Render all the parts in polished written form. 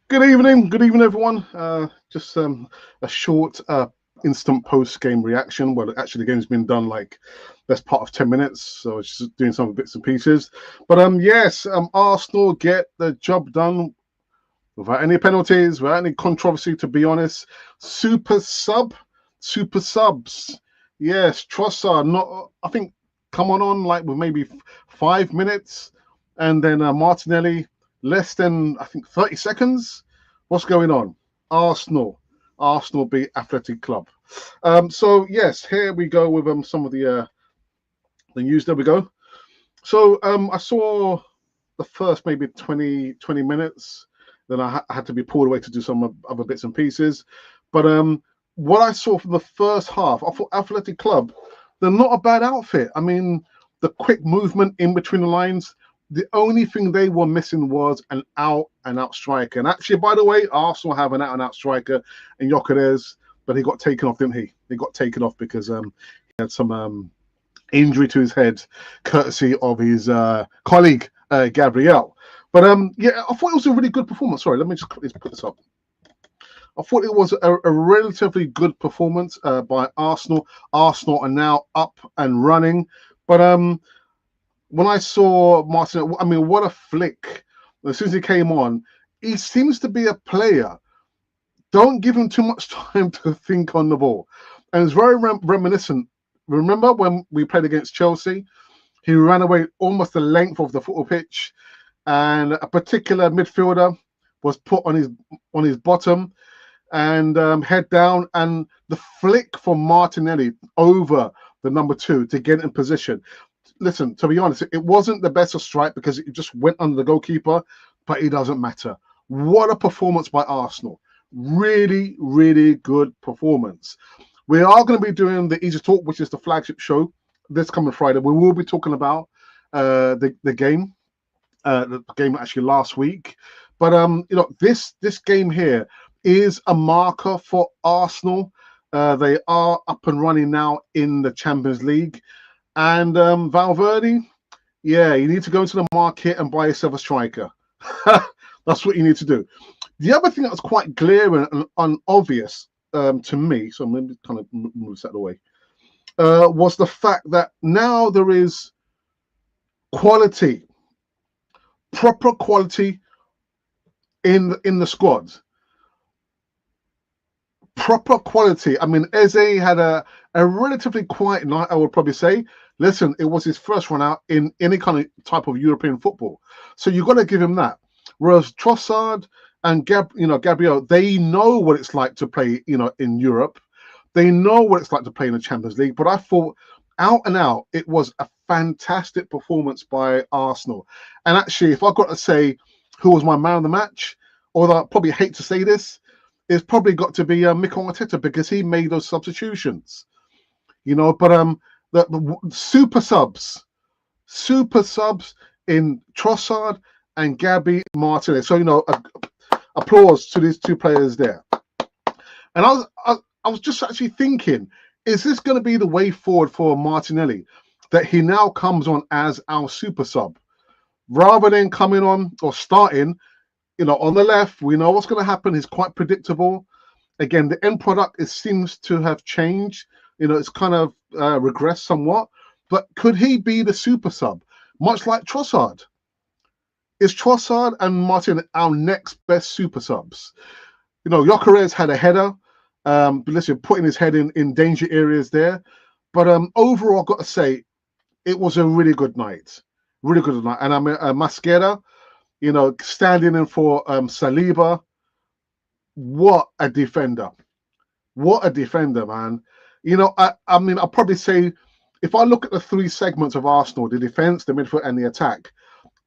Good evening, everyone. Just a short, instant post-game reaction. Well, actually, the game's been done like best part of 10 minutes, so it's just doing some bits and pieces. But yes, Arsenal get the job done without any penalties, without any controversy. To be honest, super sub, super subs. Yes, Trossard. Not, I think, coming on like with maybe 5 minutes, and then Martinelli less than I think 30 seconds. What's going on? Arsenal. Arsenal beat Athletic Club. So yes, here we go with some of the news. There we go. So I saw the first maybe 20 minutes. Then I had to be pulled away to do some other bits and pieces. But what I saw from the first half, I thought Athletic Club, they're not a bad outfit. I mean, the quick movement in between the lines. The only thing they were missing was an out-and-out striker. And actually, by the way, Arsenal have an out-and-out striker in Gyökeres, but he got taken off, didn't he? He got taken off because he had some injury to his head, courtesy of his colleague, Gabriel. But yeah, I thought it was a really good performance. Sorry, let me just quickly put this up. I thought it was a relatively good performance by Arsenal. Arsenal are now up and running. But when I saw Martin, I mean, what a flick. As soon as he came on, he seems to be a player. Don't give him too much time to think on the ball. And it's very reminiscent. Remember when we played against Chelsea? He ran away almost the length of the football pitch, and a particular midfielder was put on his bottom and head down, and the flick from Martinelli over the number 2 to get in position. Listen, to be honest, it wasn't the best of strike because it just went under the goalkeeper, but it doesn't matter. What a performance by Arsenal. Really, really good performance. We are going to be doing the Easy Talk, which is the flagship show this coming Friday. We will be talking about the game actually last week. But this game here is a marker for Arsenal. They are up and running now in the Champions League. And Valverde, yeah, you need to go into the market and buy yourself a striker. That's what you need to do. The other thing that was quite glaring and obvious to me, so I'm going to kind of move that away, was the fact that now there is quality, proper quality in the squad. Proper quality. I mean, Eze had a relatively quiet night, I would probably say. Listen, it was his first run out in any kind of type of European football. So you've got to give him that. Whereas Trossard and Gabriel, they know what it's like to play, in Europe. They know what it's like to play in the Champions League. But I thought out and out, it was a fantastic performance by Arsenal. And actually, if I've got to say who was my man of the match, although I probably hate to say this, it's probably got to be Mikel Arteta because he made those substitutions. But the super subs in Trossard and Gabby Martinelli. So applause to these two players there. And I was just actually thinking, is this going to be the way forward for Martinelli, that he now comes on as our super sub rather than coming on or starting? On the left, we know what's going to happen. It's quite predictable. Again, the end product seems to have changed. It's kind of regressed somewhat. But could he be the super sub, much like Trossard? Is Trossard and Martin our next best super subs? Gyökeres had a header. But listen, putting his head in danger areas there. But overall, I've got to say, it was a really good night. Really good night. And Masquera, standing in for Saliba. What a defender. What a defender, man. I mean, I'll probably say, if I look at the 3 segments of Arsenal, the defense, the midfield, and the attack,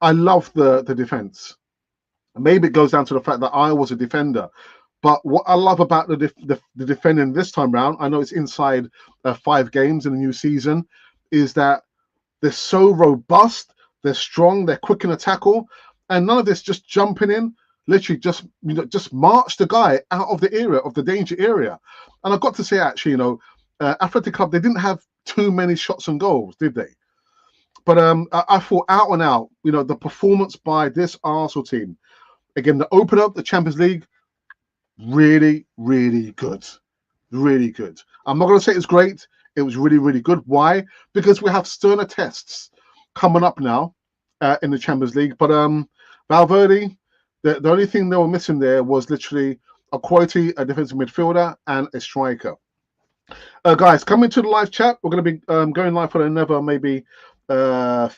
I love the defense. Maybe it goes down to the fact that I was a defender. But what I love about the defending this time round, I know it's inside 5 games in the new season, is that they're so robust, they're strong, they're quick in a tackle, and none of this just jumping in. Literally just march the guy out of the area, of the danger area. And I've got to say, actually, Athletic Club, they didn't have too many shots and goals, did they? But I thought out and out, the performance by this Arsenal team, Again, the opener, the Champions League, really, really good. Really good. I'm not going to say it's great. It was really, really good. Why? Because we have sterner tests coming up now in the Champions League. But Valverde, the only thing they were missing there was literally a quality, a defensive midfielder, and a striker. Guys, coming to the live chat. We're going to be going live for another maybe 10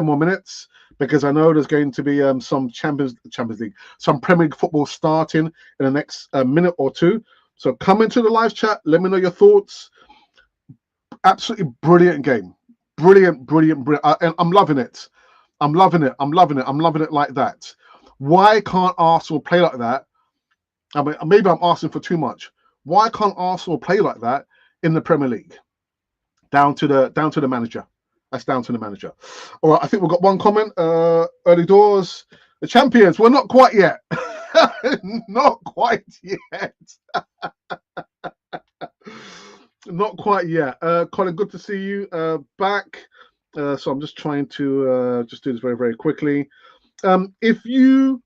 more minutes, because I know there's going to be some Champions League, some Premier League football starting in the next minute or two. So come into the live chat. Let me know your thoughts. Absolutely brilliant game. Brilliant. And I'm loving it. I'm loving it like that. Why can't Arsenal play like that? I mean, maybe I'm asking for too much. Why can't Arsenal play like that in the Premier League? Down to the manager. That's down to the manager. All right, I think we've got one comment. Early doors. The champions. We're not quite yet. Not quite yet. Not quite yet. Colin, good to see you back. So I'm just trying to just do this very, very quickly. If you,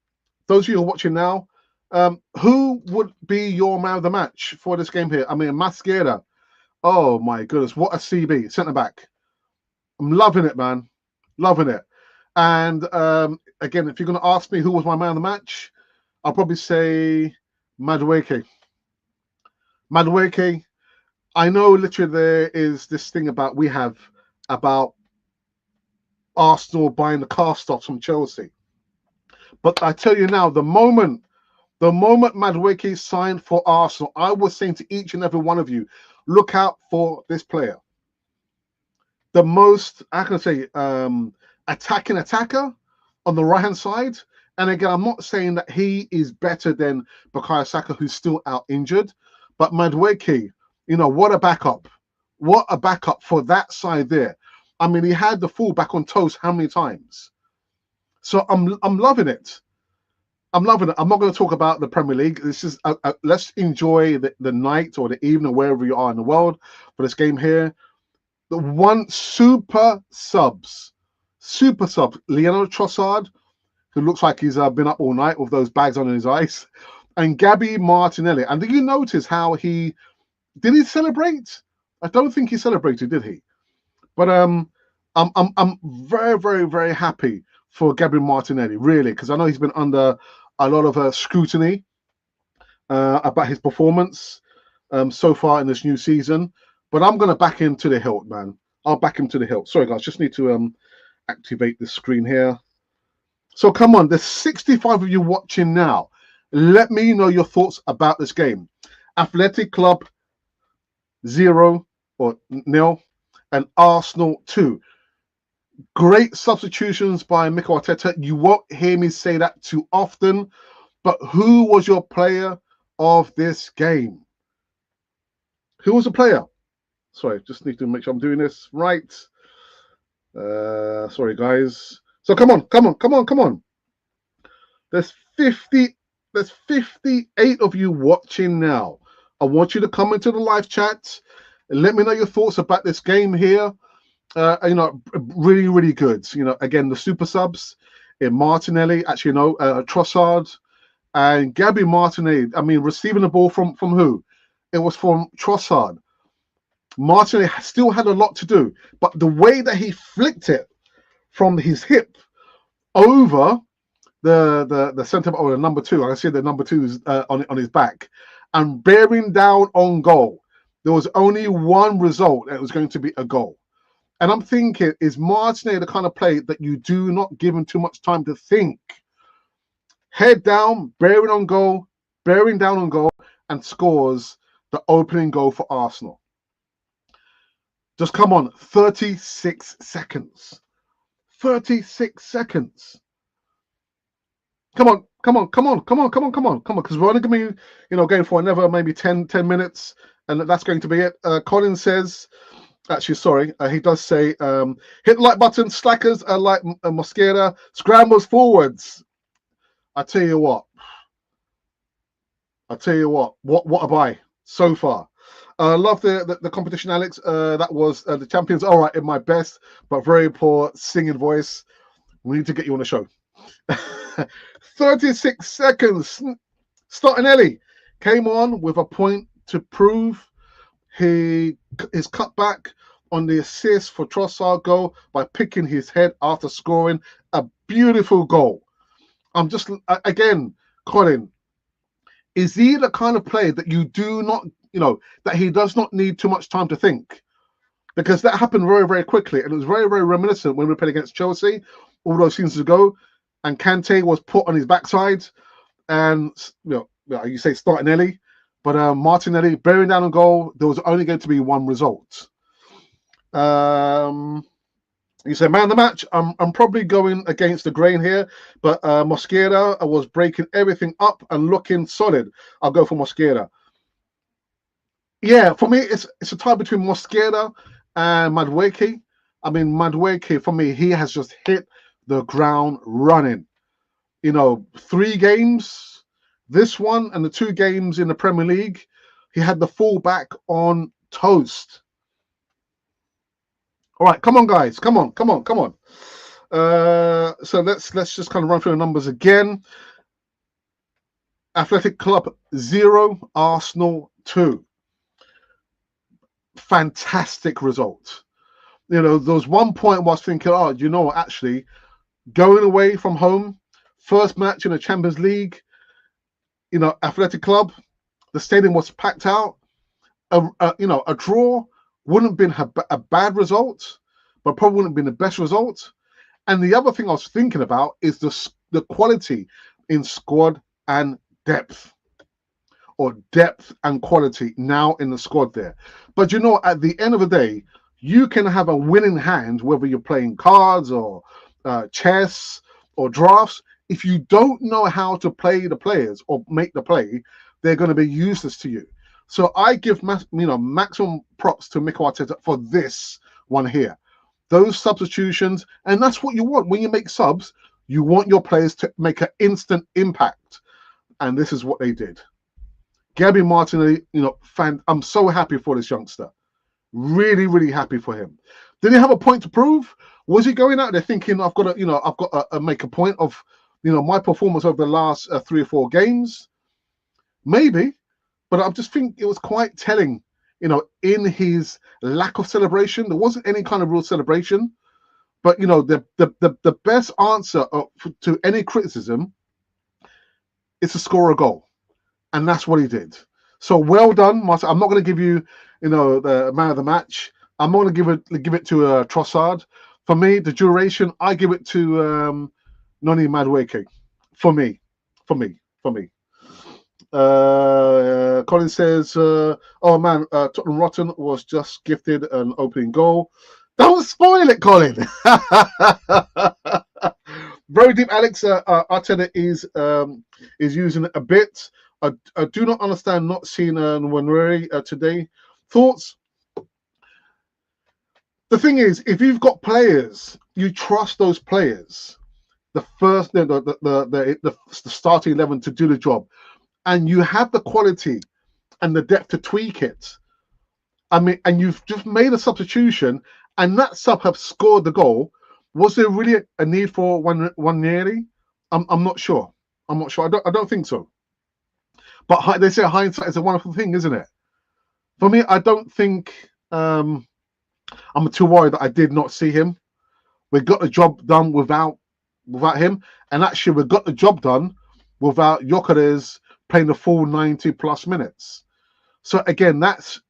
those of you who are watching now, who would be your man of the match for this game here? I mean, Masquera. Oh my goodness, what a CB, centre back. I'm loving it, man. Loving it. And again, if you're going to ask me who was my man of the match, I'll probably say Madueke. Madueke. I know literally there is this thing about Arsenal buying the car stops from Chelsea. But I tell you now, the moment Madueke signed for Arsenal, I was saying to each and every one of you, look out for this player. The most, I can say, attacking attacker on the right-hand side. And again, I'm not saying that he is better than Bukayo Saka, who's still out injured. But Madueke, you know, what a backup. What a backup for that side there. I mean, he had the full back on toast how many times? So I'm loving it. I'm loving it. I'm not going to talk about the Premier League. This is let's enjoy the night or the evening, wherever you are in the world, for this game here. The one super subs, Leonardo Trossard, who looks like he's been up all night with those bags under his eyes, and Gabby Martinelli. And did you notice how did he celebrate? I don't think he celebrated, did he? But I'm very, very, very happy for Gabby Martinelli, really, because I know he's been under a lot of scrutiny about his performance so far in this new season. But I'm going to back him to the hilt, man. I'll back him to the hilt. Sorry, guys, just need to activate the screen here. So come on, there's 65 of you watching now. Let me know your thoughts about this game. Athletic Club 0 or 0 and Arsenal 2. Great substitutions by Mikel Arteta. You won't hear me say that too often. But who was your player of this game? Who was the player? Sorry, just need to make sure I'm doing this right. Sorry, guys. So come on. There's 58 of you watching now. I want you to come into the live chat and let me know your thoughts about this game here. You know, really, really good. You know, again, the super subs in Martinelli, actually, you know, Trossard and Gabby Martinelli. I mean, receiving the ball from who? It was from Trossard. Martinelli still had a lot to do, but the way that he flicked it from his hip over the centre or the number 2, like I said, the number 2 is on his back, and bearing down on goal. There was only one result, and it was going to be a goal. And I'm thinking, is Martinelli the kind of player that you do not give him too much time to think? Head down, bearing down on goal, and scores the opening goal for Arsenal. Just come on, 36 seconds. 36 seconds. Come on, because we're only going to be, you know, going for another maybe 10 minutes, and that's going to be it. Colin says, actually, sorry, he does say, hit the like button, slackers like Mosquera, scrambles forwards. I tell you what, what a buy so far. Love the competition, Alex. That was the champions. All right, in my best but very poor singing voice. We need to get you on the show. 36 seconds. Martinelli came on with a point to prove. He is cut back on the assist for Trossard goal by picking his head after scoring a beautiful goal. I'm just, again, Colin, is he the kind of player that you do not, that he does not need too much time to think? Because that happened very, very quickly. And it was very, very reminiscent when we played against Chelsea all those seasons ago. And Kante was put on his backside. And, you say Martinelli, but Martinelli bearing down on goal, there was only going to be one result. You say man of the match. I'm probably going against the grain here, but Mosquera was breaking everything up and looking solid. I'll go for Mosquera. Yeah, for me, it's a tie between Mosquera and Madueke. I mean, Madueke, for me, he has just hit the ground running. 3 games, this one and the 2 games in the Premier League, he had the fullback on toast. All right, come on, guys. Come on. So let's just kind of run through the numbers again. Athletic Club 0, Arsenal 2. Fantastic result. There was one point where I was thinking, actually, going away from home, first match in the Champions League, Athletic Club, the stadium was packed out. A draw wouldn't have been a bad result, but probably wouldn't have been the best result. And the other thing I was thinking about is the quality in squad and depth, or depth and quality now in the squad there. But at the end of the day, you can have a winning hand, whether you're playing cards or chess or drafts. If you don't know how to play the players or make the play, they're going to be useless to you. So I give maximum props to Mikel Arteta for this one here. Those substitutions, and that's what you want when you make subs. You want your players to make an instant impact, and this is what they did. Gabby Martinelli, I'm so happy for this youngster. Really, really happy for him. Did he have a point to prove? Was he going out there thinking, I've got to make a point of, my performance over the last 3 or 4 games? Maybe, but I just think it was quite telling, in his lack of celebration. There wasn't any kind of real celebration, but the best answer to any criticism is to score a goal, and that's what he did. So well done, Martin. I'm not going to give you, the man of the match. I'm not going to give it to Trossard. For me, the duration, I give it to Noni Madueke. For me. Colin says, oh man, Tottenham Rotten was just gifted an opening goal. Don't spoil it, Colin. Very deep, Alex. Arteta is using it a bit. I do not understand not seeing Nwaneri today. Thoughts? The thing is, if you've got players, you trust those players. The starting 11 to do the job, and you have the quality and the depth to tweak it. I mean, and you've just made a substitution, and that sub have scored the goal. Was there really a need for one nearly? I'm not sure. I don't think so. But they say hindsight is a wonderful thing, isn't it? For me, I don't think I'm too worried that I did not see him. We got the job done without him, and actually we got the job done without Gyökeres playing the full 90+ minutes. So again, that's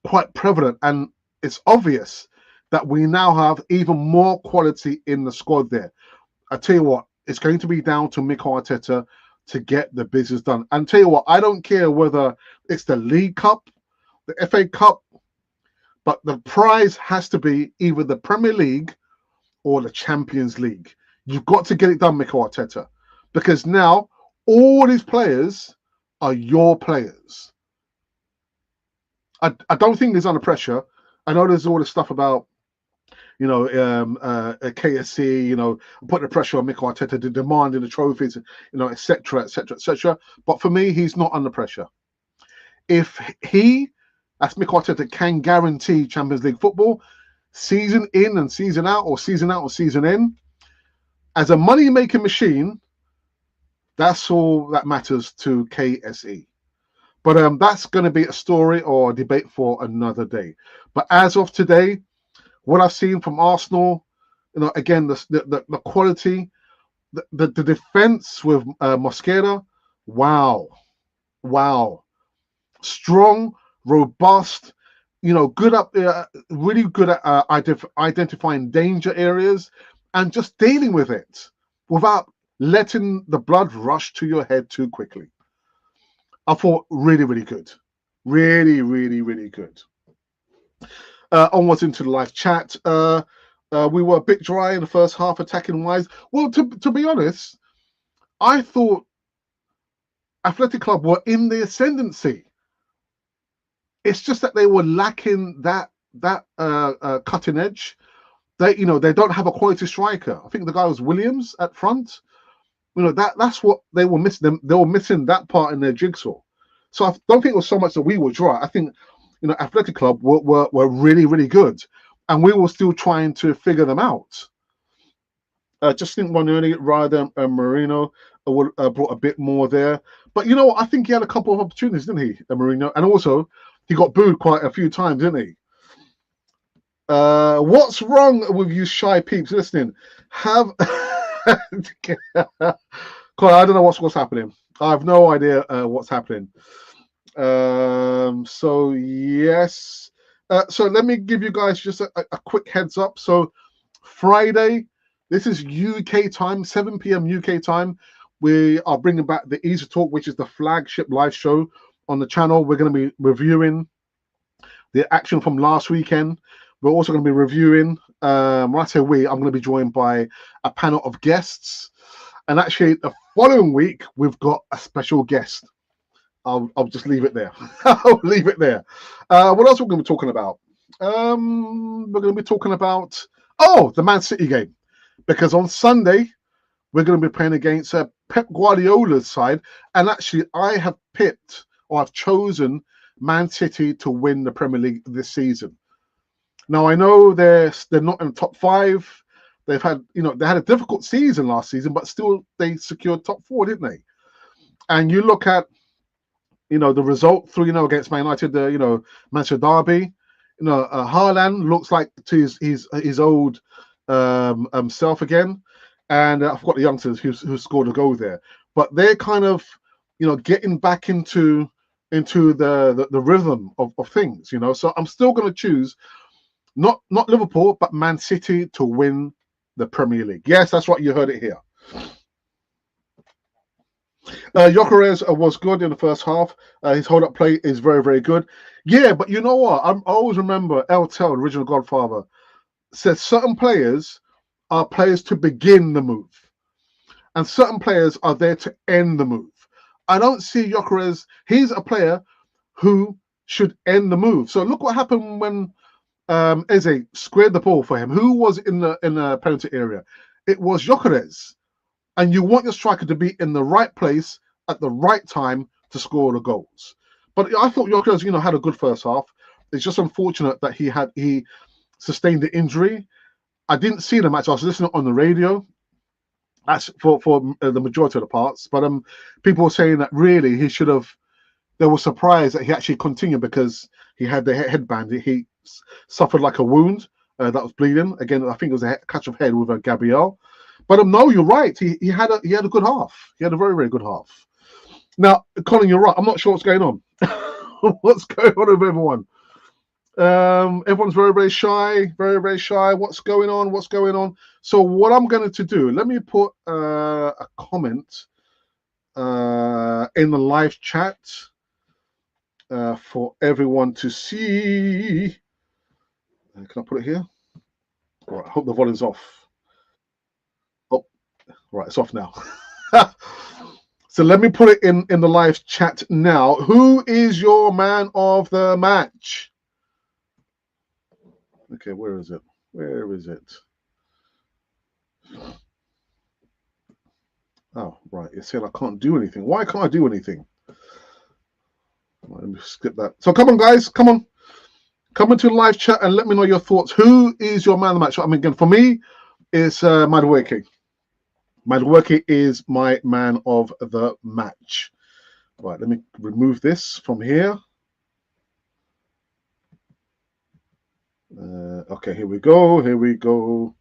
quite prevalent, and it's obvious that we now have even more quality in the squad there. I tell you what, it's going to be down to Mikel Arteta to get the business done. And tell you what, I don't care whether it's the League Cup, the FA Cup, but the prize has to be either the Premier League or the Champions League. You've got to get it done, Mikel Arteta, because now all these players are your players. I don't think he's under pressure. I know there's all this stuff about, KSC, putting the pressure on Mikel Arteta to demanding the trophies, etc., etc., etc. But for me, he's not under pressure. If he, as Mikel Arteta, can guarantee Champions League football, season in and season out, or season out or season in, As a money-making machine, that's all that matters to KSE. But that's going to be a story or a debate for another day. But as of today, what I've seen from Arsenal, again, the quality, the defense with Mosquera, wow, strong, robust, good up there, really good at identifying danger areas and just dealing with it without letting the blood rush to your head too quickly. I thought really good, really good. Onwards into the live chat. We were a bit dry in the first half, attacking wise. Well, to be honest, I thought Athletic Club were in the ascendancy. It's just that they were lacking that cutting edge. They don't have a quality striker. I think the guy was Williams at front. That's what they were missing. They were missing that part in their jigsaw. So I don't think it was so much that we were dry. I think Athletic Club were really good, and we were still trying to figure them out. Just think one early rather than Marino brought a bit more there. But I think he had a couple of opportunities, didn't he, Marino? And also he got booed quite a few times, didn't he? What's wrong with you shy peeps listening? Have I don't know what's happening. I have no idea what's happening. So yes. So let me give you guys just a quick heads up. So Friday, this is UK time, 7 p.m. UK time. We are bringing back the Easy Talk, which is the flagship live show on the channel. We're going to be reviewing the action from last weekend. We're also going to be reviewing, when I say we, I'm going to be joined by a panel of guests. And actually, the following week, we've got a special guest. I'll just leave it there. I'll leave it there. What else are we going to be talking about? We're going to be talking about, the Man City game. Because on Sunday, we're going to be playing against Pep Guardiola's side. And actually, I have picked, or I've chosen Man City to win the Premier League this season. Now, I know they're not in the top 5. They've had, they had a difficult season last season, but still they secured top 4, didn't they? And you look at, the result 3-0 against Man United, the, Manchester derby. Haaland looks like to his old self again. And I've got the youngsters who scored a goal there. But they're kind of, getting back into the rhythm of things, So I'm still going to choose not Liverpool, but Man City to win the Premier League. Yes, that's right. You heard it here. Gyökeres was good in the first half. His hold-up play is very good. Yeah, but you know what? I always remember El Tel, the original Godfather, said certain players are players to begin the move, and certain players are there to end the move. I don't see Gyökeres. He's a player who should end the move. So look what happened when Eze squared the ball for him. Who was in the penalty area? It was Gyökeres. And you want your striker to be in the right place at the right time to score the goals. But I thought Gyökeres, had a good first half. It's just unfortunate that he sustained the injury. I didn't see the match. I was listening on the radio. That's for the majority of the parts. But people were saying that really he should have. They were surprised that he actually continued because he had the headband. He suffered like a wound that was bleeding. Again, I think it was a catch of head with a Gabriel. But no, you're right. He had a good half. He had a very good half. Now, Colin, you're right. I'm not sure what's going on. What's going on with everyone? Everyone's very shy. Very shy. What's going on? So what I'm going to do? Let me put a comment in the live chat for everyone to see. Can I put it here? All right. I hope the volume's off. Right, it's off now. So let me put it in the live chat now. Who is your man of the match? Okay, where is it? Oh, right. It said I can't do anything. Why can't I do anything? Right, let me skip that. So come on, guys. Come on. Come into the live chat and let me know your thoughts. Who is your man of the match? I mean, again, for me, it's Madueke. Madueke is my man of the match. Right, let me remove this from here. Okay, here we go. Here we go.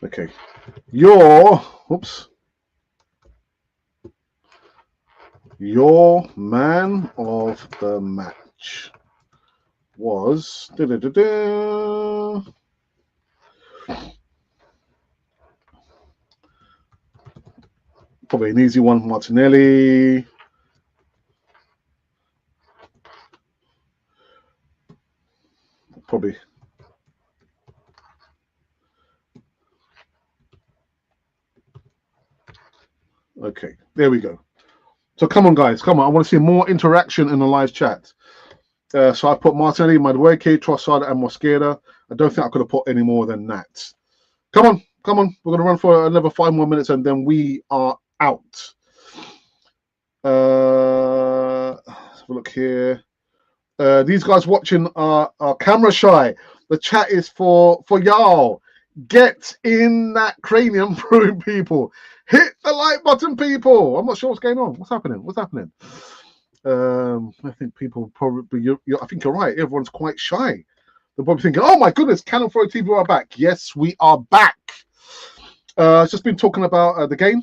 Okay, your man of the match was probably an easy one, Martinelli. Probably. Okay, there we go. So come on, guys, come on. I want to see more interaction in the live chat. So I put Martinelli, Madueke, Trossard, and Mosquera. I don't think I could have put any more than that. Come on, come on. We're going to run for another 5 more minutes, and then we are out. Let's have a look here. These guys watching are camera shy. The chat is for y'all. Get in that cranium, brewing people. Hit the like button, people. I'm not sure what's going on. What's happening? What's happening? I think people probably. I think you're right. Everyone's quite shy. They're probably thinking, "Oh my goodness, Cannon Froy TV are back." Yes, we are back. I've just been talking about the game.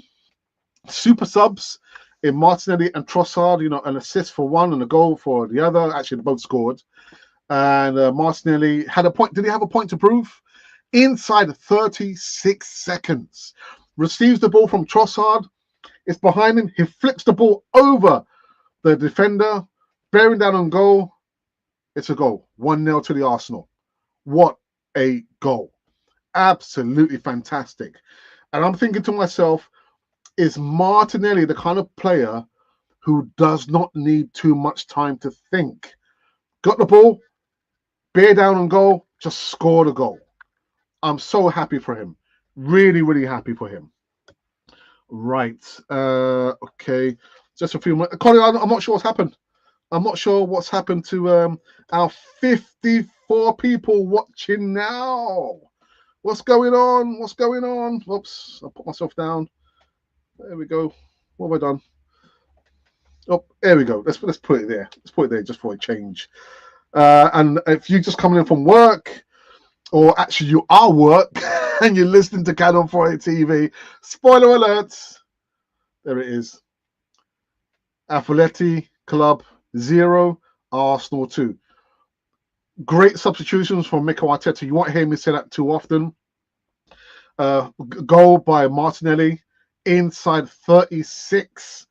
Super subs in Martinelli and Trossard. You know, an assist for one and a goal for the other. Actually, they both scored. And Martinelli had a point. Did he have a point to prove? Inside 36 seconds. Receives the ball from Trossard. It's behind him. He flips the ball over the defender, bearing down on goal. It's a goal. 1-0 to the Arsenal. What a goal. Absolutely fantastic. And I'm thinking to myself, is Martinelli the kind of player who does not need too much time to think? Got the ball, bear down on goal, just scored a goal. I'm so happy for him. Really, really happy for him. Right. Okay. Just a few more. Colin, I'm not sure what's happened. I'm not sure what's happened to our 54 people watching now. What's going on? What's going on? Whoops, I'll put myself down. There we go. What have I done? Oh, there we go. Let's put it there. Let's put it there just for a change. And if you're just coming in from work, or actually you are work and you're listening to Cannon Froy TV, spoiler alerts. There it is. Atleti Club 0, Arsenal 2. Great substitutions from Mikel Arteta. You won't hear me say that too often. Goal by Martinelli inside 36,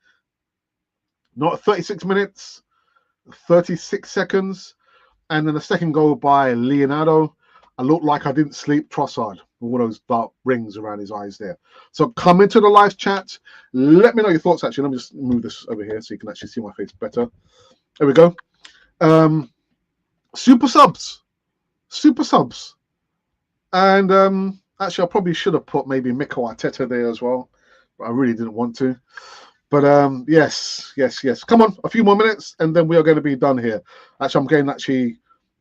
not 36 minutes, 36 seconds. And then the second goal by Leonardo. I looked like I didn't sleep. Trossard, all those dark rings around his eyes there. So come into the live chat. Let me know your thoughts, actually. Let me just move this over here so you can actually see my face better. There we go. Super subs. And actually, I probably should have put maybe Mikel Arteta there as well, but I really didn't want to. But yes. Come on, a few more minutes, and then we are going to be done here. Actually, I'm getting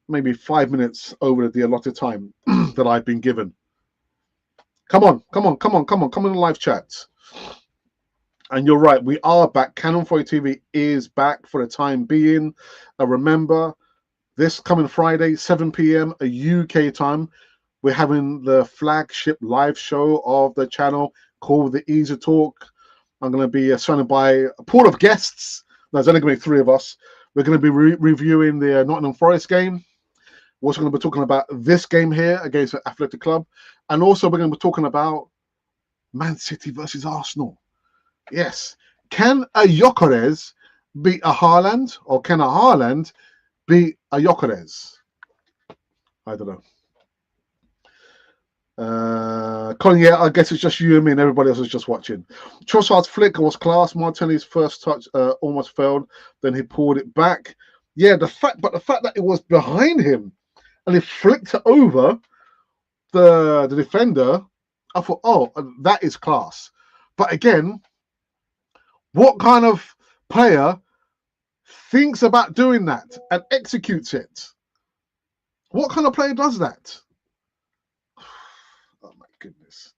maybe 5 minutes over the allotted time that I've been given. Come on in the live chat. And you're right, we are back. Cannon Froy TV is back for the time being. Remember, this coming Friday, 7 p.m. UK time, we're having the flagship live show of the channel called The Easy Talk. I'm going to be surrounded by a pool of guests. There's only going to be 3 of us. We're going to be reviewing the Nottingham Forest game. We're also going to be talking about this game here against the Athletic Club. And also we're going to be talking about Man City versus Arsenal. Yes. Can a Gyökeres beat a Haaland, or can a Haaland beat a Gyökeres? I don't know. Colin, yeah, I guess it's just you and me and everybody else is just watching. Trossard's flick was class. Martinelli's first touch almost failed. Then he pulled it back. Yeah, the fact that it was behind him and he flicked it over the defender, I thought, oh, that is class. But again, what kind of player thinks about doing that and executes it? What kind of player does that? goodness.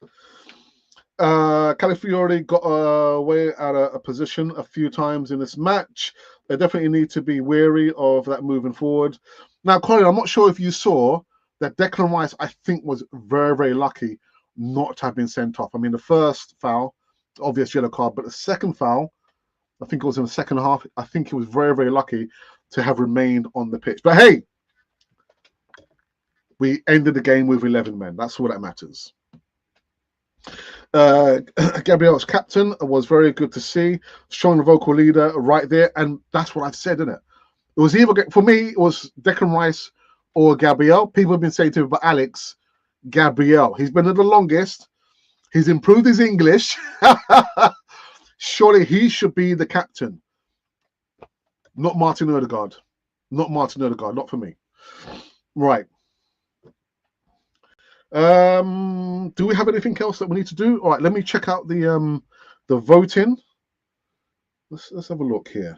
Calafiore got away out of a position a few times in this match. They definitely need to be wary of that moving forward. Now, Colin, I'm not sure if you saw that Declan Rice, I think, was very, very lucky not to have been sent off. I mean, the first foul, obvious yellow card, but the second foul, I think it was in the second half, I think he was very, very lucky to have remained on the pitch. But hey, we ended the game with 11 men. That's all that matters. Gabriel's captain was very good to see. Strong vocal leader right there. And that's what I've said, isn't it? It was either, for me, it was Declan Rice or Gabriel. People have been saying to me, but Alex, Gabriel, he's been there the longest. He's improved his English. Surely he should be the captain. Not Martin Odegaard. Not Martin Odegaard. Not for me. Right. Do we have anything else that we need to do? All right, let me check out the voting. Let's have a look here.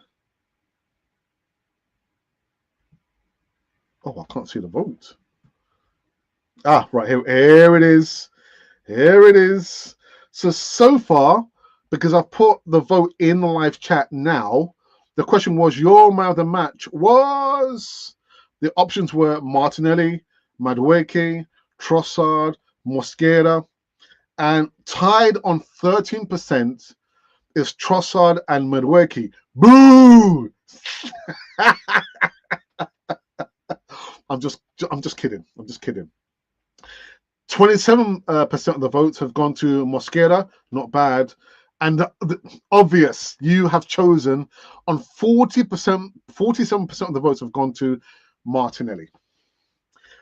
Oh, I can't see the vote. Ah, right here. Here it is. Here it is. So far, because I've put the vote in the live chat now, the question was your man of the match was, the options were Martinelli, Madueke, Trossard, Mosquera, and tied on 13% is Trossard and Madueke. Boo! I'm just kidding. I'm just kidding. 27% of the votes have gone to Mosquera. Not bad. And the obvious, you have chosen on 40%, 47% of the votes have gone to Martinelli.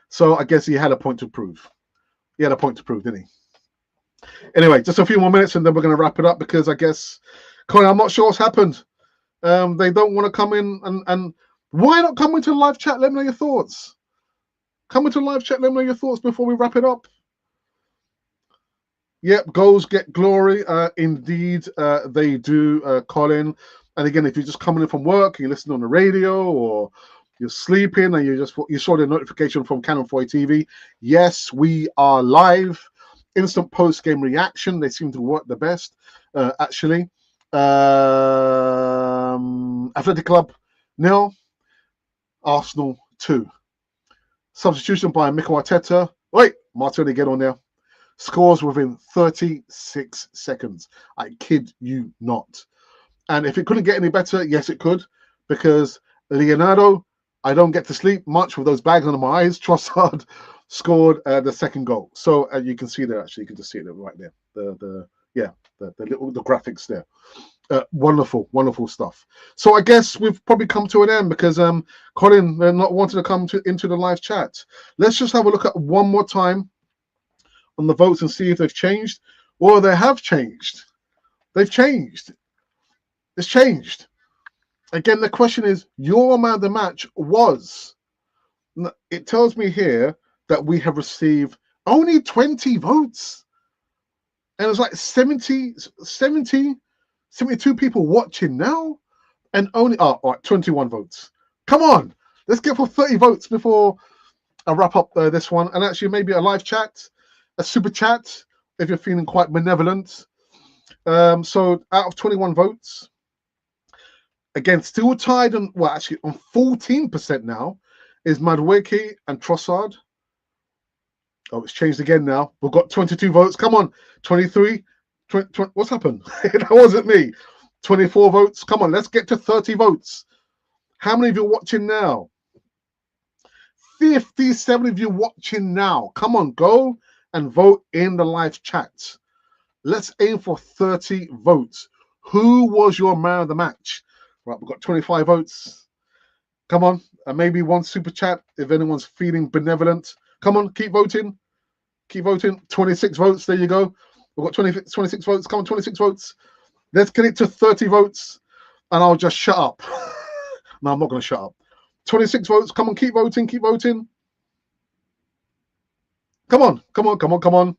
So I guess he had a point to prove. He had a point to prove, didn't he? Anyway, just a few more minutes and then we're going to wrap it up because I guess, Colin, I'm not sure what's happened. They don't want to come in and why not come into the live chat? Let me know your thoughts. Come into the live chat. Let me know your thoughts before we wrap it up. Yep, goals get glory. Indeed, they do, Colin. And again, if you're just coming in from work, you listen on the radio or you're sleeping and you saw the notification from Canon 4 TV. Yes, we are live. Instant post-game reaction. They seem to work the best, actually. Athletic Club 0, Arsenal 2. Substitution by Mikel Arteta. Wait, Martinelli, get on there. Scores within 36 seconds. I kid you not. And if it couldn't get any better, yes, it could. Because Leonardo, I don't get to sleep much with those bags under my eyes. Trossard scored the second goal. So you can see there, actually, you can just see it right there. The graphics there. Wonderful, wonderful stuff. So I guess we've probably come to an end because Colin, they're not wanting to come into the live chat. Let's just have a look at one more time on the votes and see if they've changed. Well, they have changed. They've changed. It's changed. Again, the question is, your man of the match was. It tells me here that we have received only 20 votes. And it's like 72 people watching now. And only, all right, 21 votes. Come on. Let's get for 30 votes before I wrap up this one. And actually, maybe a live chat, a super chat, if you're feeling quite benevolent. So out of 21 votes, again, still tied on, well, actually on 14% now is Madueke and Trossard. Oh, it's changed again now. We've got 22 votes. Come on, 23. 20, what's happened? That wasn't me. 24 votes. Come on, let's get to 30 votes. How many of you are watching now? 57 of you watching now. Come on, go and vote in the live chat. Let's aim for 30 votes. Who was your man of the match? Right, we've got 25 votes. Come on, and maybe one super chat if anyone's feeling benevolent. Come on, keep voting. Keep voting. 26 votes. There you go. We've got 26 votes. Come on, 26 votes. Let's get it to 30 votes, and I'll just shut up. No, I'm not going to shut up. 26 votes. Come on, keep voting. Keep voting. Come on, come on, come on, come on.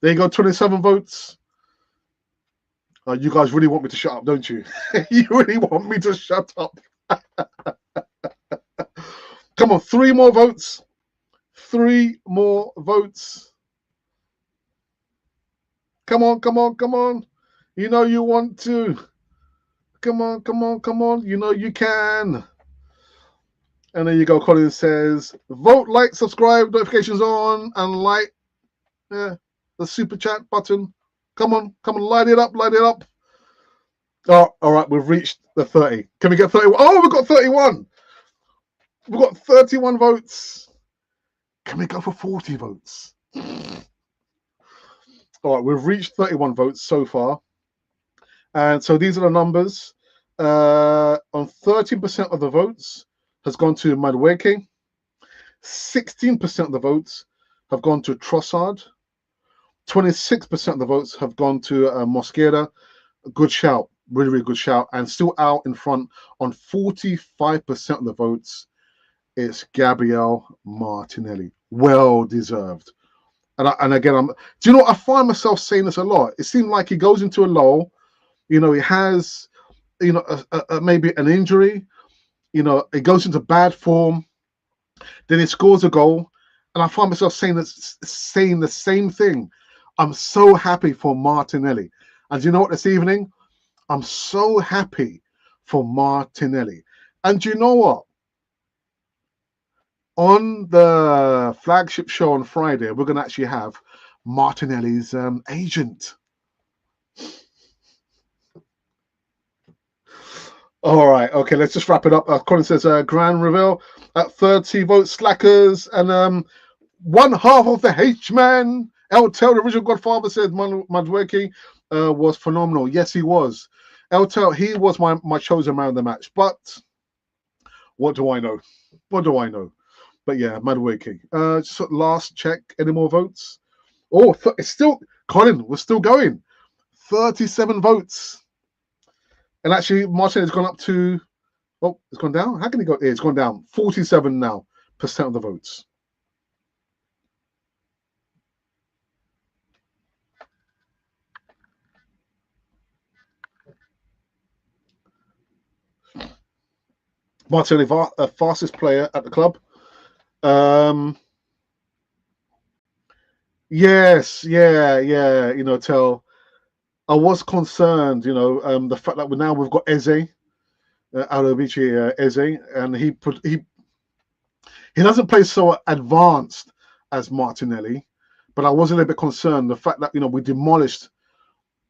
There you go, 27 votes. You guys really want me to shut up, don't you? You really want me to shut up. Come on, 3 more votes. 3 more votes. Come on, come on, come on. You know you want to. Come on, come on, come on. You know you can. And there you go. Colin says, vote, like, subscribe, notifications on, and like the super chat button. Come on, light it up, light it up. Oh, all right, we've reached the 30. Can we get 31? Oh, we've got 31. We've got 31 votes. Can we go for 40 votes? All right, we've reached 31 votes so far. And so these are the numbers. On 13% of the votes has gone to Madueke. 16% of the votes have gone to Trossard. 26% of the votes have gone to Mosquera. Good shout. Really, really good shout. And still out in front on 45% of the votes, it's Gabriel Martinelli. Well deserved. And again, do you know what? I find myself saying this a lot. It seems like he goes into a lull. You know, he has, you know, maybe an injury. You know, he goes into bad form. Then he scores a goal. And I find myself saying the same thing. I'm so happy for Martinelli. And you know what, this evening? I'm so happy for Martinelli. And you know what? On the flagship show on Friday, we're going to actually have Martinelli's agent. All right, okay, let's just wrap it up. Colin says, grand reveal at 30 votes, slackers, and one half of the H-Man. Eltel, the original Godfather, said Madueke was phenomenal. Yes, he was. Eltel, he was my chosen man of the match. But what do I know? What do I know? But yeah, Madueke. Just last check. Any more votes? Oh, it's still, Colin, we're still going. 37 votes. And actually, Martin has gone up to, oh, it's gone down. How can it go? Yeah, it's gone down. 47 now % of the votes. Martinelli, fastest player at the club. Yes, yeah. You know, I was concerned. You know, the fact that we've got Eze, Alobici Eze, and he doesn't play so advanced as Martinelli, but I was a little bit concerned the fact that we demolished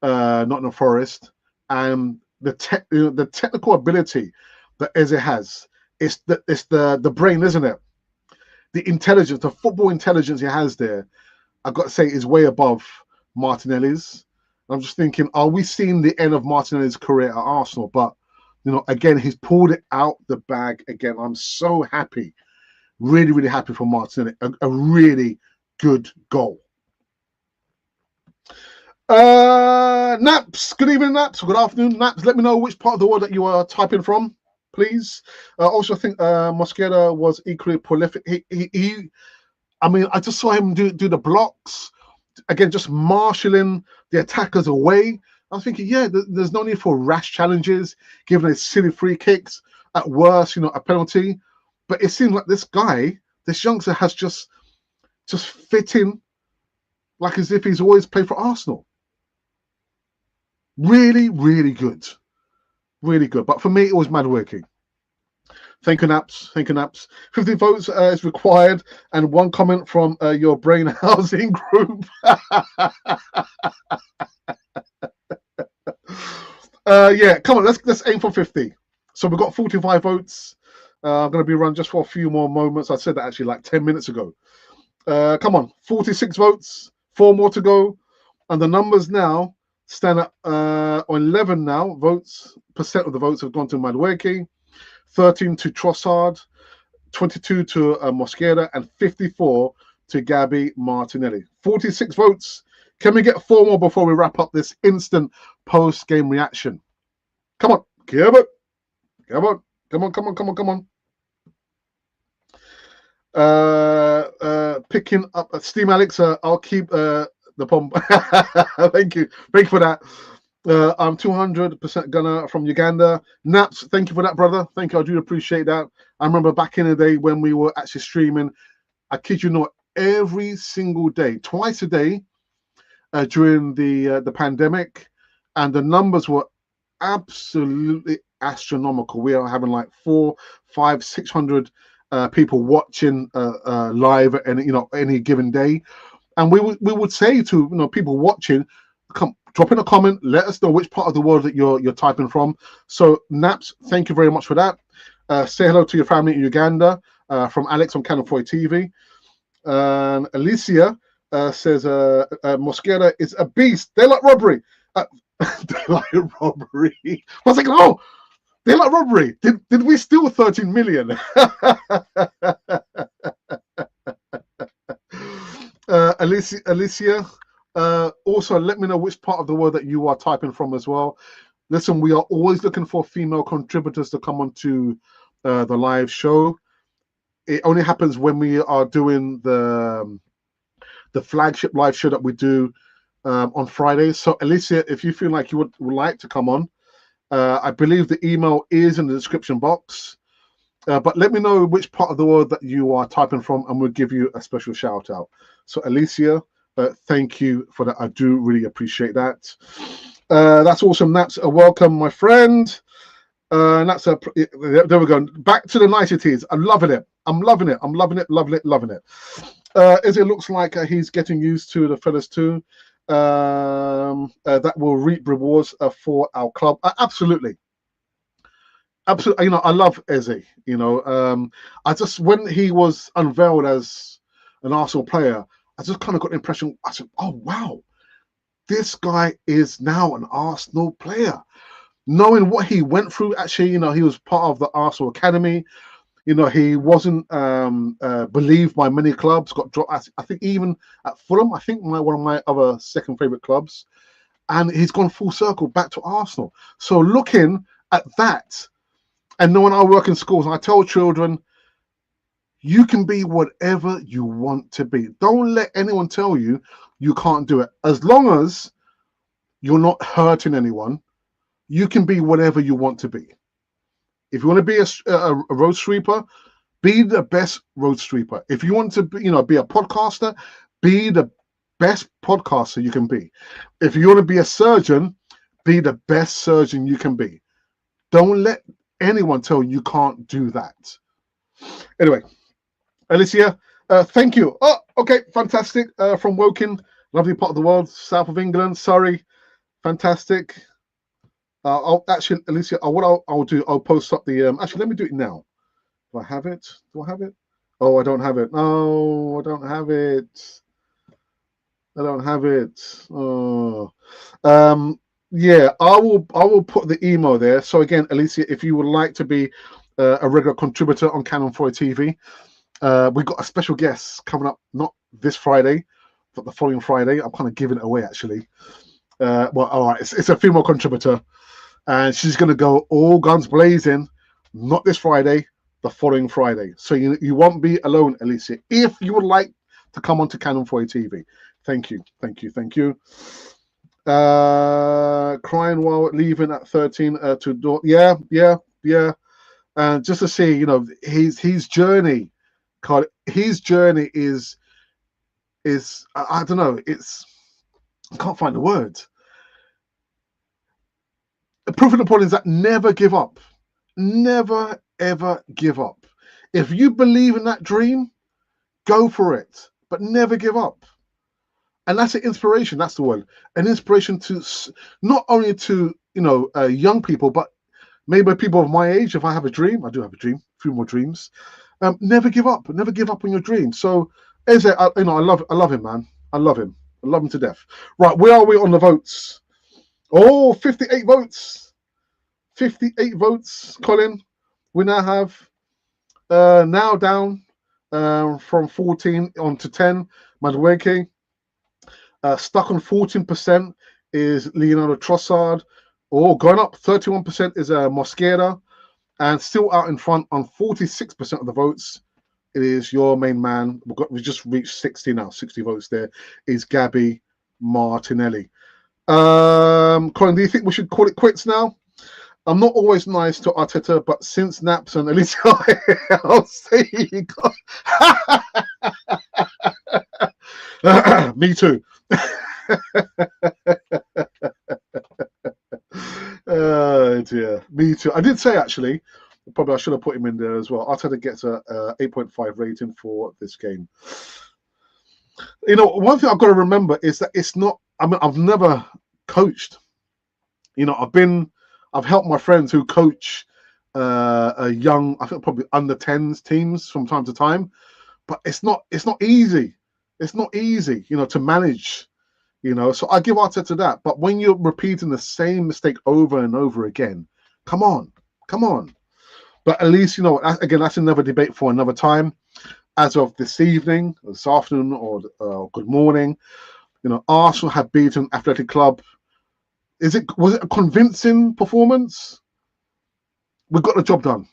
Nottingham Forest, and the technical ability that Eze has. It's the brain, isn't it? The intelligence, the football intelligence he has there, I've got to say, is way above Martinelli's. I'm just thinking, are we seeing the end of Martinelli's career at Arsenal? But again, he's pulled it out the bag again. I'm so happy, really, really happy for Martinelli. A really good goal. Naps, good evening, Naps. Good afternoon, Naps. Let me know which part of the world that you are typing from, please. Also, I think Mosquera was equally prolific. I mean, I just saw him do the blocks again, just marshalling the attackers away. I was thinking, yeah, there's no need for rash challenges, giving a silly free kicks. At worst, a penalty. But it seems like this youngster, has just fit in like as if he's always played for Arsenal. Really, really good. Really good. But for me, it was mad working. Thank you, Naps. 50 votes is required, and one comment from your brain housing group. Yeah, come on, let's aim for 50. So we've got 45 votes. I'm going to be run just for a few more moments. I said that actually like 10 minutes ago. Come on, 46 votes, 4 more to go, and the numbers now stand at 11 now. Percent of the votes have gone to Madueke, 13 to Trossard, 22 to Mosquera, and 54 to Gabby Martinelli. 46 votes. Can we get 4 more before we wrap up this instant post-game reaction? Come on, come on. Picking up Steam Alex, I'll keep the bomb. Thank you for that. I'm 200% Gunner from Uganda. Naps, thank you for that, brother. Thank you, I do appreciate that. I remember back in the day when we were actually streaming, I kid you not, every single day, twice a day, during the pandemic, and the numbers were absolutely astronomical. We are having like 400, 500, 600 people watching live at any given day. And we would say to people watching, come drop in a comment, let us know which part of the world that you're typing from. So Naps, thank you very much for that. Say hello to your family in Uganda from Alex on Canon 4 TV. And Alicia says Mosquera is a beast. Daylight robbery. Daylight robbery. I was like, oh, daylight robbery. Did we steal 13 million? Alicia, also let me know which part of the world that you are typing from as well. Listen, we are always looking for female contributors to come onto the live show. It only happens when we are doing the flagship live show that we do on Fridays. So Alicia, if you feel like you would like to come on, I believe the email is in the description box. But let me know which part of the world that you are typing from, and we'll give you a special shout out. So Alicia, thank you for that. I do really appreciate that. That's awesome. That's a welcome, my friend. That's there we go. Back to the niceties. I'm loving it. I'm loving it. I'm loving it. Loving it. Loving it. As it looks like he's getting used to the fellas too. That will reap rewards for our club. Absolutely. Absolutely. I love Eze. I just, when he was unveiled as an Arsenal player, I just kind of got the impression, I said, oh wow, this guy is now an Arsenal player. Knowing what he went through, actually, he was part of the Arsenal Academy. He wasn't believed by many clubs, got dropped, I think even at Fulham, I think one of my other second favourite clubs. And he's gone full circle back to Arsenal. So looking at that, and knowing I work in schools, and I tell children, you can be whatever you want to be. Don't let anyone tell you you can't do it. As long as you're not hurting anyone, you can be whatever you want to be. If you want to be a road sweeper, be the best road sweeper. If you want to be, be a podcaster, be the best podcaster you can be. If you want to be a surgeon, be the best surgeon you can be. Don't let anyone tell you can't do that. Anyway, Alicia, thank you. Oh, okay, fantastic. From Woking, lovely part of the world, south of England, Surrey, fantastic. I'll actually, Alicia, what I'll do, I'll post up the. Actually, let me do it now. Do I have it? Do I have it? Oh, I don't have it. No, I don't have it. I don't have it. Oh, yeah, I will put the email there. So again, Alicia, if you would like to be a regular contributor on Canon 4 TV, we've got a special guest coming up, not this Friday, but the following Friday. I'm kind of giving it away, actually. Well, all right, it's a female contributor, and she's going to go all guns blazing, not this Friday, the following Friday. So you won't be alone, Alicia, if you would like to come on to Canon 4 TV. Thank you, thank you, thank you. Crying while leaving at 13 to door. Yeah. And just to see, his journey, God, his journey is I don't know. I can't find the words. The proof of the point is that never give up. Never ever give up. If you believe in that dream, go for it, but never give up. And that's an inspiration. That's the word. An inspiration to not only to young people, but maybe people of my age. If I have a dream, I do have a dream. A few more dreams. Never give up. Never give up on your dream. So, Eze, I love him, man. I love him. I love him to death. Right, where are we on the votes? Oh, 58 votes. 58 votes, Colin. We now have now down from 14 on to 10. Madueke. Stuck on 14% is Leonardo Trossard. Oh, going up 31% is Mosquera. And still out in front on 46% of the votes, it is your main man. We just reached 60 now. 60 votes there is Gabby Martinelli. Colin, do you think we should call it quits now? I'm not always nice to Arteta, but since Naps and Elise, I'll say you got. Me too. Oh dear, me too. I did say actually, probably I should have put him in there as well. Arteta gets a 8.5 rating for this game. You know, one thing I've got to remember is that it's not. I mean, I've never coached. You know, I've helped my friends who coach a young, I think probably under 10s teams from time to time, but it's not easy. It's not easy, you know, to manage. You know, so I give Arteta that. But when you're repeating the same mistake over and over again, come on, come on. But at least, you know, again, that's another debate for another time. As of this evening, this afternoon, or good morning, you know, Arsenal have beaten Athletic Club. Was it a convincing performance? We got the job done.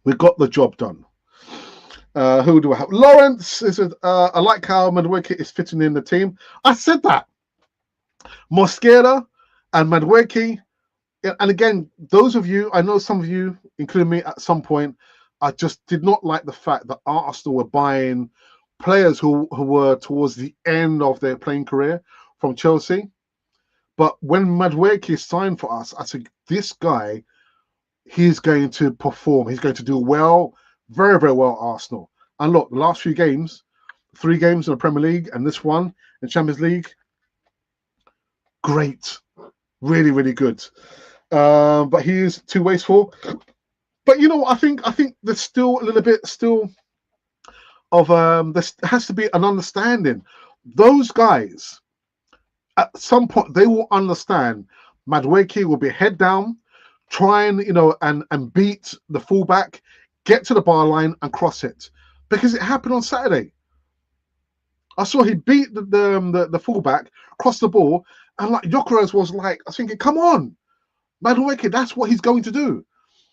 We got the job done. Who do I have? Lawrence is I like how Madueke is fitting in the team. I said that. Mosquera and Madueke. And again, those of you, I know some of you, including me at some point, I just did not like the fact that Arsenal were buying players who were towards the end of their playing career from Chelsea. But when Madueke signed for us, I said, this guy, he's going to perform. He's going to do well, very, very well at Arsenal. And look, the last few games, 3 games in the Premier League and this one in Champions League, great. Really, really good. But he is too wasteful. But you know, I think there's still a little bit of there has to be an understanding. Those guys, at some point, they will understand. Madueke will be head down, trying, you know, and beat the fullback, get to the bar line and cross it, because it happened on Saturday. I saw he beat the fullback, crossed the ball, and like Gyökeres was like, I was thinking, come on, Madueke, that's what he's going to do.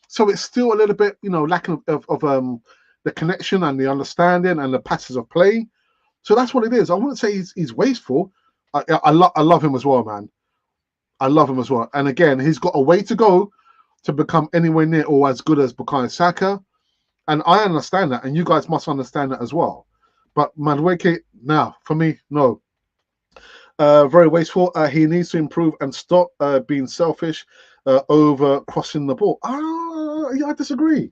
So it's still a little bit, you know, lacking of the connection and the understanding and the passes of play. So that's what it is. I wouldn't say he's wasteful. I love him as well, man. I love him as well. And again, he's got a way to go to become anywhere near or as good as Bukayo Saka. And I understand that, and you guys must understand that as well. But Madueke, now for me, no. Very wasteful. He needs to improve and stop being selfish over crossing the ball. Yeah, I disagree.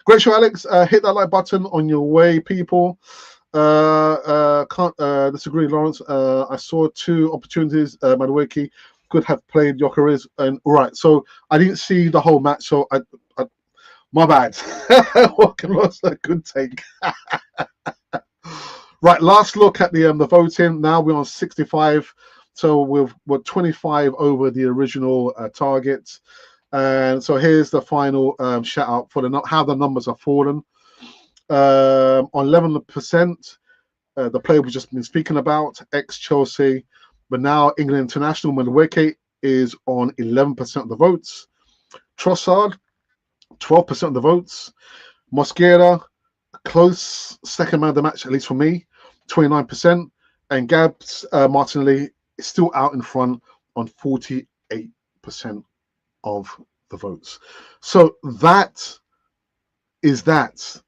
Great show, Alex. Hit that like button on your way, people. Can't disagree, Lawrence. I saw 2 opportunities. Madueke could have played Gyökeres, and right. So I didn't see the whole match. So I my bad. What was a good take? Right, last look at the voting. Now we're on 65, so we're 25 over the original target. And so here's the final shout out for how the numbers are fallen. On 11%, the player we've just been speaking about, ex-Chelsea, but now England international, Madueke is on 11% of the votes. Trossard, 12% of the votes. Mosquera, close second man of the match, at least for me, 29%. And Gabs Martinelli is still out in front on 48% of the votes. So that is that.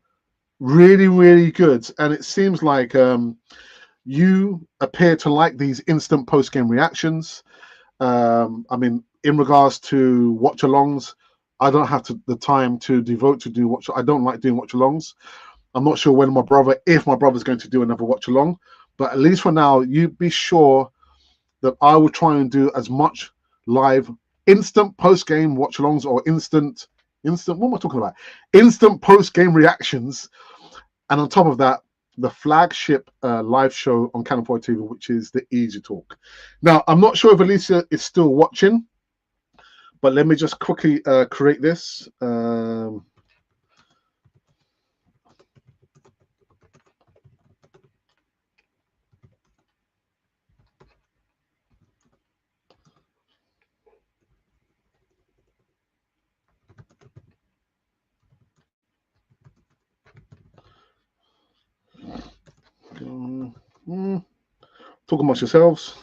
Really, really good. And it seems like you appear to like these instant post-game reactions. I mean, in regards to watch-alongs, I don't have the time to devote to do I don't like doing watch-alongs. I'm not sure if my brother's going to do another watch-along, but at least for now, you be sure that I will try and do as much live instant post-game watch-alongs or instant. What am I talking about? Instant post-game reactions, and on top of that, the flagship live show on Canal 4 TV, which is the Easy Talk. Now, I'm not sure if Alicia is still watching, but let me just quickly create this. Talk amongst yourselves.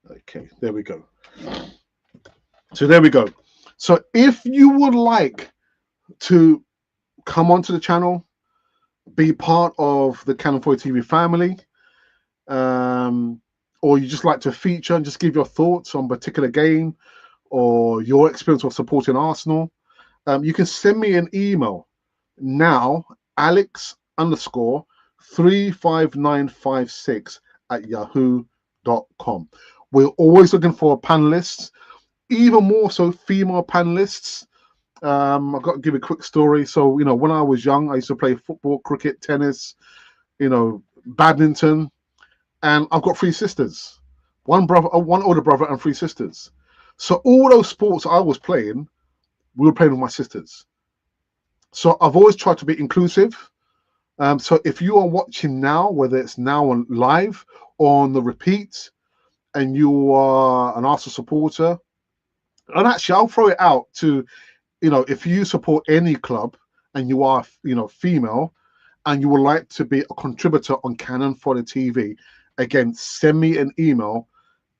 Okay, there we go. So there we go. So if you would like to come onto the channel, be part of the Cannon Fodder TV family, or you just like to feature and just give your thoughts on a particular game or your experience of supporting Arsenal, you can send me an email now, alex_35956@yahoo.com. We're always looking for panelists, even more so female panelists. I've got to give a quick story. So, when I was young, I used to play football, cricket, tennis, badminton, and I've got 3 sisters, one older brother, and 3 sisters. So all those sports I was playing, we were playing with my sisters. So I've always tried to be inclusive. So if you are watching now, whether it's now on live or on the repeat, and you are an Arsenal supporter, and actually I'll throw it out to, if you support any club and you are, female, and you would like to be a contributor on Cannon Fodder TV, again, send me an email,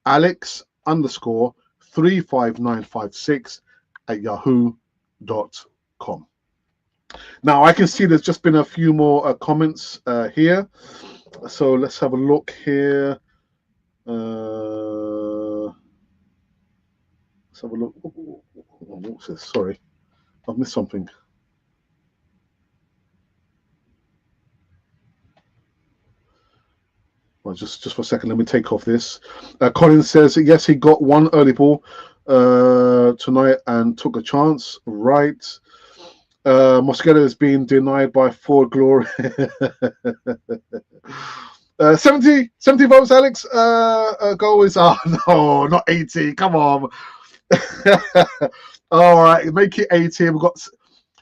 alex_35956@yahoo.com. Now, I can see there's just been a few more comments here. So let's have a look here. Let's have a look. What's this? Sorry, I've missed something. Well, just for a second, let me take off this. Colin says, yes, he got one early ball tonight and took a chance. Right. Mosquito has been denied by Ford Glory. 70 votes, Alex. Goal is, no, not 80. Come on. All right, make it 80.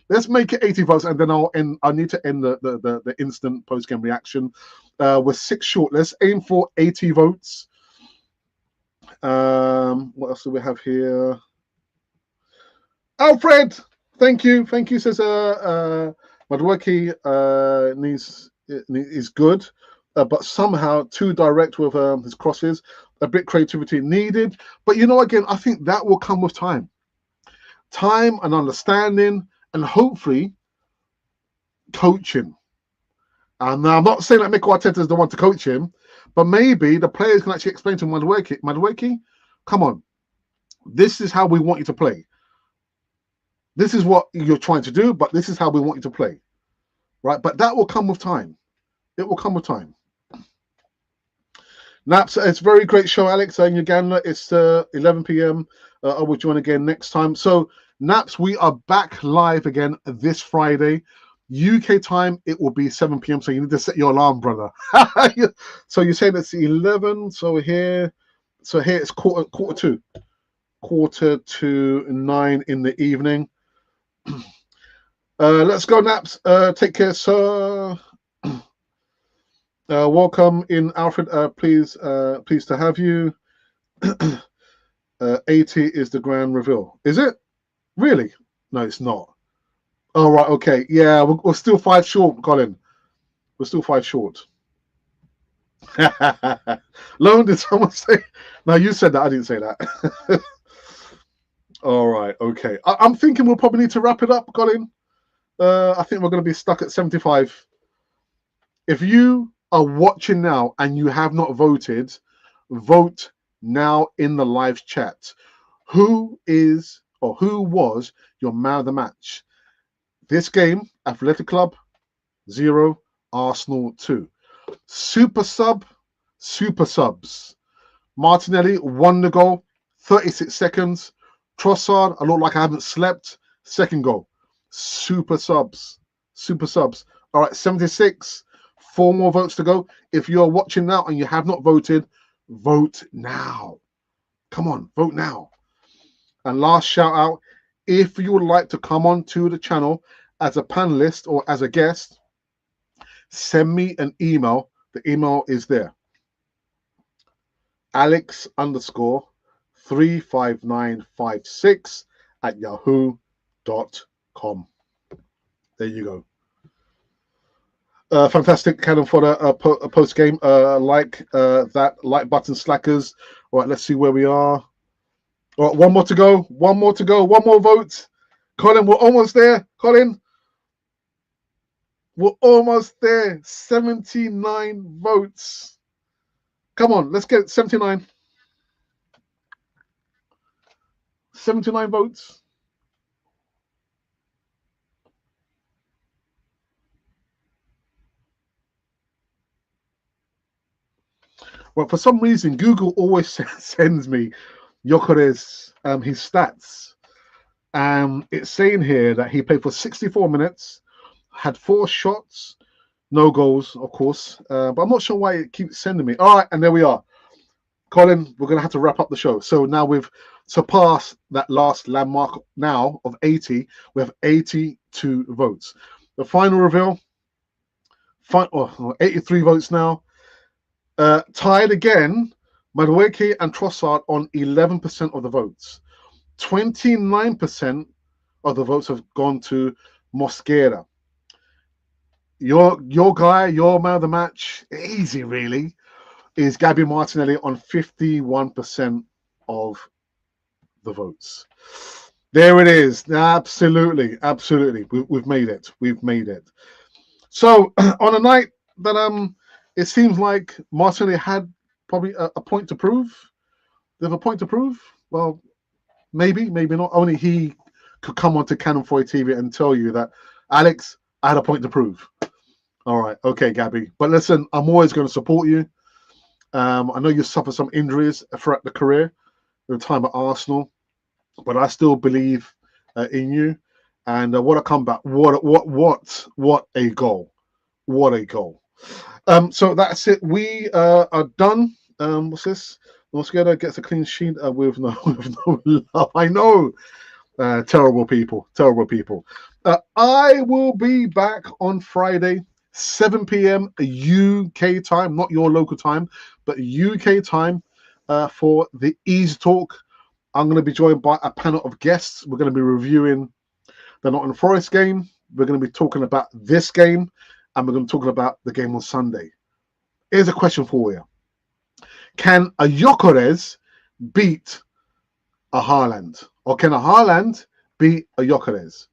Let's make it 80 votes, and then I need to end the instant post-game reaction. We're 6 short. Let's aim for 80 votes. What else do we have here? Alfred, thank you, says Madweki is good, but somehow too direct with his crosses. A bit creativity needed, but again, I think that will come with time and understanding, and hopefully coaching. And now I'm not saying that Mikel Arteta is the one to coach him, but maybe the players can actually explain to him, Madweki, come on, this is how we want you to play. This is what you're trying to do, but this is how we want you to play. Right? But that will come with time. It will come with time. Naps, it's a very great show, Alex, in Uganda. It's 11 p.m. I will join again next time. So, Naps, we are back live again this Friday. UK time, it will be 7 p.m. So you need to set your alarm, brother. So you're saying it's 11. So here it's quarter to 9 in the evening. Let's go, Naps. Take care, sir. Welcome in, Alfred. Pleased to have you. 80 is the grand reveal. Is it? Really? No, it's not. Oh, right. Okay. Yeah, we're still 5 short, Colin. We're still 5 short. Lone, did someone say? No, you said that. I didn't say that. All right. Okay. I'm thinking we'll probably need to wrap it up, Colin. I think we're going to be stuck at 75. If you are watching now and you have not voted, vote now in the live chat. Who is or who was your man of the match? This game, Athletic Club 0, Arsenal 2. Super subs. Martinelli won the goal, 36 seconds. Trossard, I look like I haven't slept. Second goal. Super subs. All right, 76. 4 more votes to go. If you're watching now and you have not voted, vote now. Come on, vote now. And last shout out, if you would like to come on to the channel as a panelist or as a guest, send me an email. The email is there. alex_35956@yahoo.com. There you go. Fantastic Cannon Fodder post game. Like that like button, slackers. All right, let's see where we are. All right, one more to go. One more vote. Colin, we're almost there. Colin. We're almost there. 79 votes. Come on, let's get 79. 79 votes. Well, for some reason, Google always sends me Gyökeres, his stats. It's saying here that he played for 64 minutes, had 4 shots, no goals, of course. But I'm not sure why it keeps sending me. All right, and there we are. Colin, we're going to have to wrap up the show. So now we've surpassed that last landmark now of 80. We have 82 votes. The final reveal, 83 votes now. Tied again, Madueke and Trossard on 11% of the votes. 29% of the votes have gone to Mosquera. Your guy, your man of the match, easy really, is Gabby Martinelli on 51% of the votes. There it is. Absolutely, absolutely. We've made it. We've made it. So on a night that it seems like Martinelli had probably a point to prove. They have a point to prove. Well, maybe, maybe not. Only he could come onto Canon 4 TV and tell you that, Alex, I had a point to prove. All right, okay, Gabby. But listen, I'm always going to support you. I know you suffered some injuries throughout the career, the time at Arsenal, but I still believe in you. And what a comeback! What a goal! What a goal! So that's it. We are done. What's this? Mosquera gets a clean sheet with no love. I know. Terrible people. Terrible people. I will be back on Friday, 7 p.m. UK time, not your local time, but UK time for the Easy Talk. I'm going to be joined by a panel of guests. We're going to be reviewing the Nottingham Forest game. We're going to be talking about this game, and we're going to be talking about the game on Sunday. Here's a question for you. Can a Gyökeres beat a Haaland? Or can a Haaland beat a Gyökeres?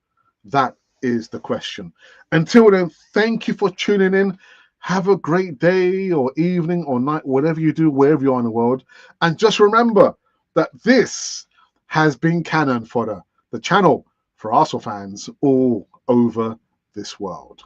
That is the question. Until then, thank you for tuning in. Have a great day or evening or night, whatever you do, wherever you are in the world. And just remember that this has been Canon Fodder, the channel for Arsenal fans all over this world.